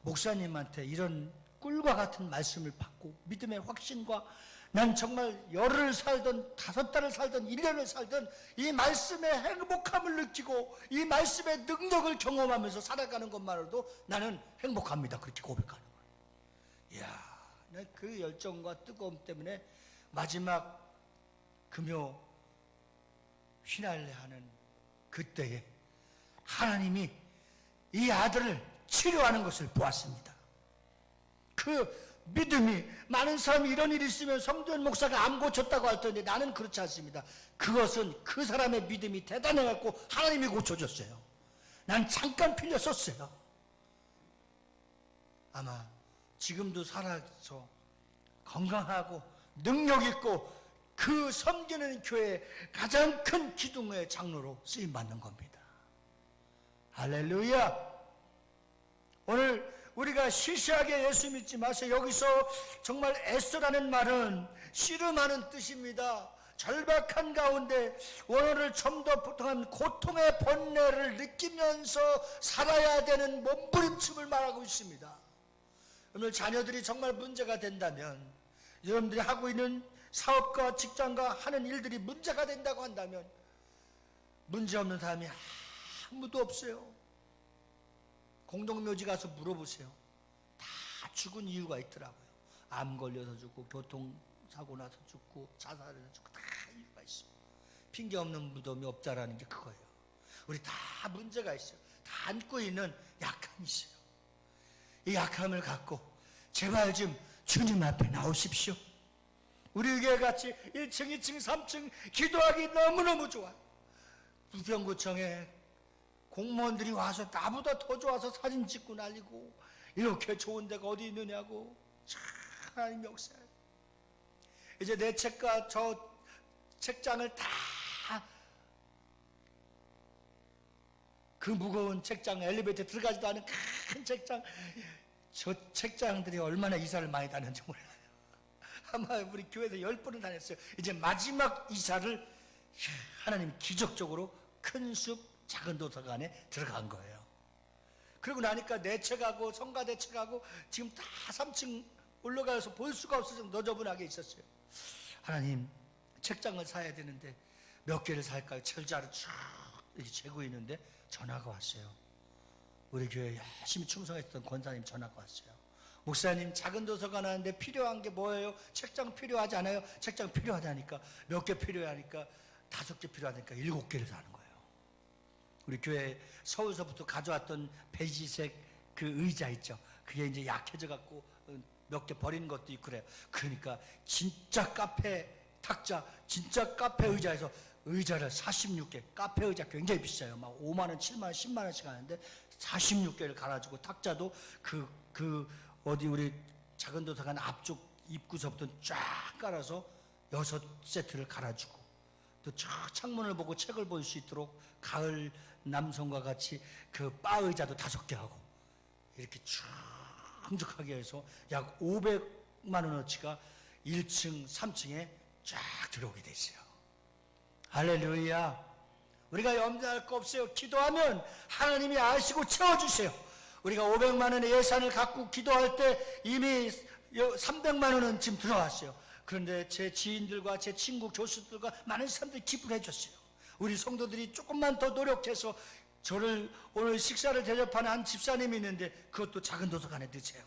[SPEAKER 1] 목사님한테 이런 꿀과 같은 말씀을 받고 믿음의 확신과, 난 정말 열흘을 살든 5달을 살든 1년을 살든 이 말씀의 행복함을 느끼고 이 말씀의 능력을 경험하면서 살아가는 것만으로도 나는 행복합니다. 그렇게 고백하는 거예요. 이야, 그 열정과 뜨거움 때문에 마지막 금요 휘날레하는 그때에 하나님이 이 아들을 치료하는 것을 보았습니다. 그 믿음이, 많은 사람이 이런 일이 있으면 성도현 목사가 암 고쳤다고 할 텐데 나는 그렇지 않습니다. 그것은 그 사람의 믿음이 대단해갖고 하나님이 고쳐줬어요. 난 잠깐 빌렸었어요. 아마 지금도 살아서 건강하고 능력 있고 그 섬기는 교회의 가장 큰 기둥의 장로로 쓰임받는 겁니다. 할렐루야. 오늘 우리가 시시하게 예수 믿지 마세요. 여기서 정말 애써라는 말은 씨름하는 뜻입니다. 절박한 가운데 오늘을 좀 더 보통한 고통의 번뇌를 느끼면서 살아야 되는 몸부림침을 말하고 있습니다. 오늘 자녀들이 정말 문제가 된다면, 여러분들이 하고 있는 사업과 직장과 하는 일들이 문제가 된다고 한다면, 문제 없는 사람이 아무도 없어요. 공동묘지 가서 물어보세요. 다 죽은 이유가 있더라고요. 암 걸려서 죽고, 교통사고 나서 죽고, 자살해서 죽고, 다 이유가 있어요. 핑계 없는 무덤이 없다라는 게 그거예요. 우리 다 문제가 있어요. 다 안고 있는 약함이 있어요. 이 약함을 갖고 제발 좀 주님 앞에 나오십시오. 우리 교회 같이 1층, 2층, 3층 기도하기 너무너무 좋아요. 부평구청에 공무원들이 와서 나보다 더 좋아서 사진 찍고 난리고, 이렇게 좋은 데가 어디 있느냐고. 참 하나님 역사예요. 이제 내 책과 저 책장을 다, 그 무거운 책장, 엘리베이터에 들어가지도 않은 큰 책장, 저 책장들이 얼마나 이사를 많이 다녔는지 몰라요. 아마 우리 교회에서 10번을 다녔어요. 이제 마지막 이사를 하나님 기적적으로 큰 숲 작은 도서관에 들어간 거예요. 그러고 나니까 내 책하고 성가대 책하고 지금 다 3층 올라가서 볼 수가 없어서 너저분하게 있었어요. 하나님, 책장을 사야 되는데 몇 개를 살까요? 철자를 쭉 이렇게 재고 있는데 전화가 왔어요. 우리 교회에 열심히 충성했던 권사님 전화가 왔어요. 목사님, 작은 도서관 하는데 필요한 게 뭐예요? 책장 필요하지 않아요? 책장 필요하다니까. 몇 개 필요하니까 5개 필요하니까 7개를 사는 거예요. 우리 교회 서울서부터 가져왔던 베이지색 그 의자 있죠. 그게 이제 약해져 갖고 몇 개 버리는 것도 있고 그래요. 그러니까 진짜 카페 탁자, 진짜 카페 의자에서 의자를 46개, 카페 의자 굉장히 비싸요. 막 5만 원, 7만 원, 10만 원씩 하는데 46개를 갈아주고, 탁자도 어디 우리 작은 도서관 앞쪽 입구서부터 쫙 깔아서 6세트를 갈아주고, 또 저 창문을 보고 책을 볼 수 있도록 가을 남성과 같이 그 바 의자도 5개 하고, 이렇게 쭉 풍족하게 해서 약 500만 원어치가 1층, 3층에 쫙 들어오게 됐어요. 할렐루야. 우리가 염려할 거 없어요. 기도하면 하나님이 아시고 채워주세요. 우리가 500만 원의 예산을 갖고 기도할 때 이미 300만 원은 지금 들어왔어요. 그런데 제 지인들과 제 친구 교수들과 많은 사람들이 기부를 해줬어요. 우리 성도들이 조금만 더 노력해서 저를 오늘 식사를 대접하는 한 집사님이 있는데 그것도 작은 도서관에 넣으세요.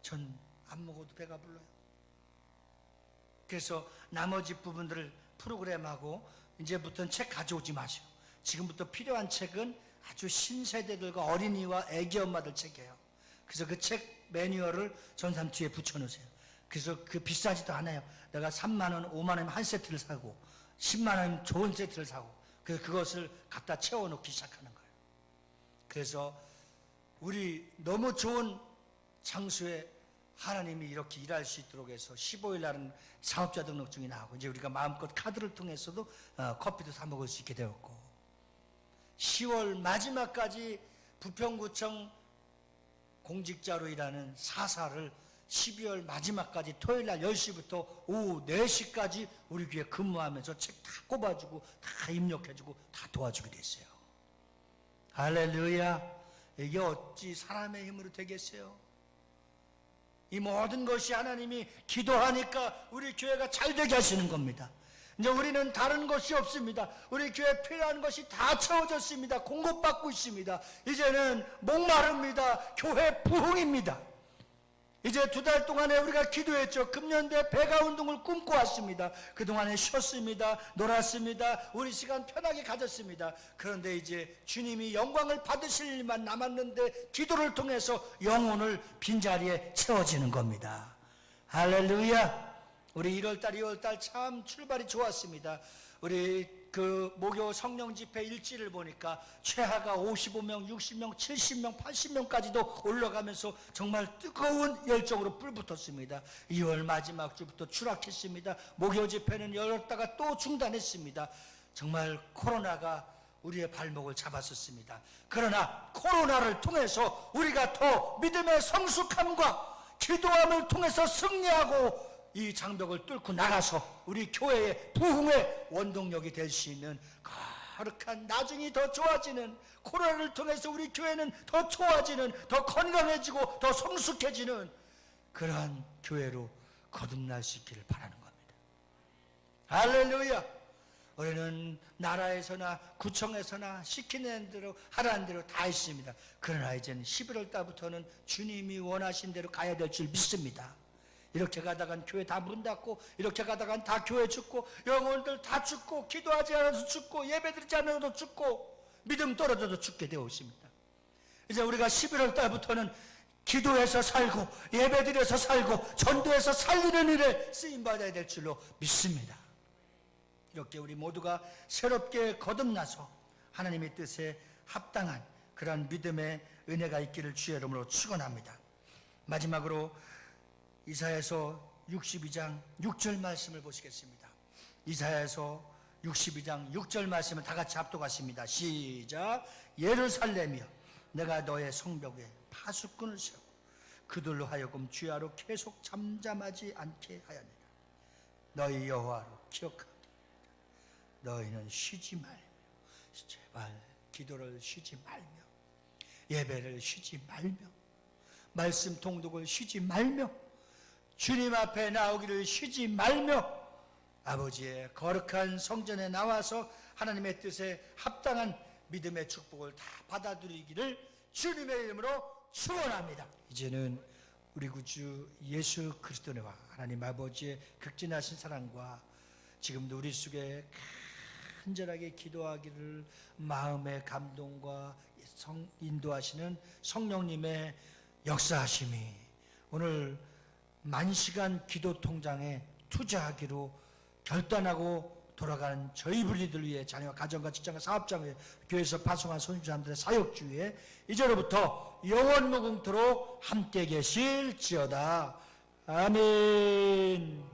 [SPEAKER 1] 전 안 먹어도 배가 불러요. 그래서 나머지 부분들을 프로그램하고 이제부터는 책 가져오지 마시고 지금부터 필요한 책은 아주 신세대들과 어린이와 애기 엄마들 책이에요. 그래서 그 책 매뉴얼을 전산 뒤에 붙여놓으세요. 그래서 그 비싸지도 않아요. 내가 3만 원, 5만 원이면 한 세트를 사고 10만 원이면 좋은 세트를 사고 그래서 그것을 갖다 채워놓기 시작하는 거예요. 그래서 우리 너무 좋은 장소에 하나님이 이렇게 일할 수 있도록 해서 15일 날은 사업자 등록증이 나오고 이제 우리가 마음껏 카드를 통해서도 커피도 사 먹을 수 있게 되었고 10월 마지막까지 부평구청 공직자로 일하는 사사를 12월 마지막까지 토요일 날 10시부터 오후 4시까지 우리 교회 근무하면서 책 다 꼽아주고 다 입력해주고 다 도와주게 됐어요. 할렐루야. 이게 어찌 사람의 힘으로 되겠어요? 이 모든 것이 하나님이 기도하니까 우리 교회가 잘 되게 하시는 겁니다. 이제 우리는 다른 것이 없습니다. 우리 교회에 필요한 것이 다 채워졌습니다. 공급받고 있습니다. 이제는 목마릅니다. 교회 부흥입니다. 이제 2달 동안에 우리가 기도했죠. 금년대 배가 운동을 꿈꿔 왔습니다. 그동안에 쉬었습니다. 놀았습니다. 우리 시간 편하게 가졌습니다. 그런데 이제 주님이 영광을 받으실 일만 남았는데 기도를 통해서 영혼을 빈자리에 채워지는 겁니다. 할렐루야. 우리 1월달, 2월달 참 출발이 좋았습니다. 우리 그 목요 성령 집회 일지를 보니까 최하가 55명, 60명, 70명, 80명까지도 올라가면서 정말 뜨거운 열정으로 불붙었습니다. 2월 마지막 주부터 추락했습니다. 목요 집회는 열었다가 또 중단했습니다. 정말 코로나가 우리의 발목을 잡았었습니다. 그러나 코로나를 통해서 우리가 더 믿음의 성숙함과 기도함을 통해서 승리하고 이 장벽을 뚫고 나가서 우리 교회의 부흥의 원동력이 될 수 있는 거룩한 나중이 더 좋아지는 코로나를 통해서 우리 교회는 더 좋아지는 더 건강해지고 더 성숙해지는 그러한 교회로 거듭날 수 있기를 바라는 겁니다. 할렐루야. 우리는 나라에서나 구청에서나 시키는 대로 하라는 대로 다 했습니다. 그러나 이제는 11월 달부터는 주님이 원하신 대로 가야 될 줄 믿습니다. 이렇게 가다간 교회 다 문 닫고 이렇게 가다간 다 교회 죽고 영혼들 다 죽고 기도하지 않아도 죽고 예배드리지 않아도 죽고 믿음 떨어져도 죽게 되어 있습니다. 이제 우리가 11월 달부터는 기도해서 살고 예배드려서 살고 전도해서 살리는 일에 쓰임받아야 될 줄로 믿습니다. 이렇게 우리 모두가 새롭게 거듭나서 하나님의 뜻에 합당한 그러한 믿음의 은혜가 있기를 주의 이름으로 축원합니다. 마지막으로 이사야서 62장 6절 말씀을 보시겠습니다. 이사야서 62장 6절 말씀을 다 같이 합독하십니다. 시작. 예루살렘이여 내가 너의 성벽에 파수꾼을 세우고 그들로 하여금 주야로 계속 잠잠하지 않게 하였느니라. 너희 여호와로 기억하라. 너희는 쉬지 말며 제발 기도를 쉬지 말며 예배를 쉬지 말며 말씀 통독을 쉬지 말며 주님 앞에 나오기를 쉬지 말며 아버지의 거룩한 성전에 나와서 하나님의 뜻에 합당한 믿음의 축복을 다 받아들이기를 주님의 이름으로 축원합니다. 이제는 우리 구주 예수 그리스도와 하나님 아버지의 극진하신 사랑과 지금도 우리 속에 간절하게 기도하기를 마음의 감동과 인도하시는 성령님의 역사하심이 오늘 만시간 기도 통장에 투자하기로 결단하고 돌아가는 저희 분리들 위해 자녀와 가정과 직장과 사업장 위해 교회에서 파송한 선지자들의 사역 주위에 이제로부터 영원 무궁토록 함께 계실지어다. 아멘.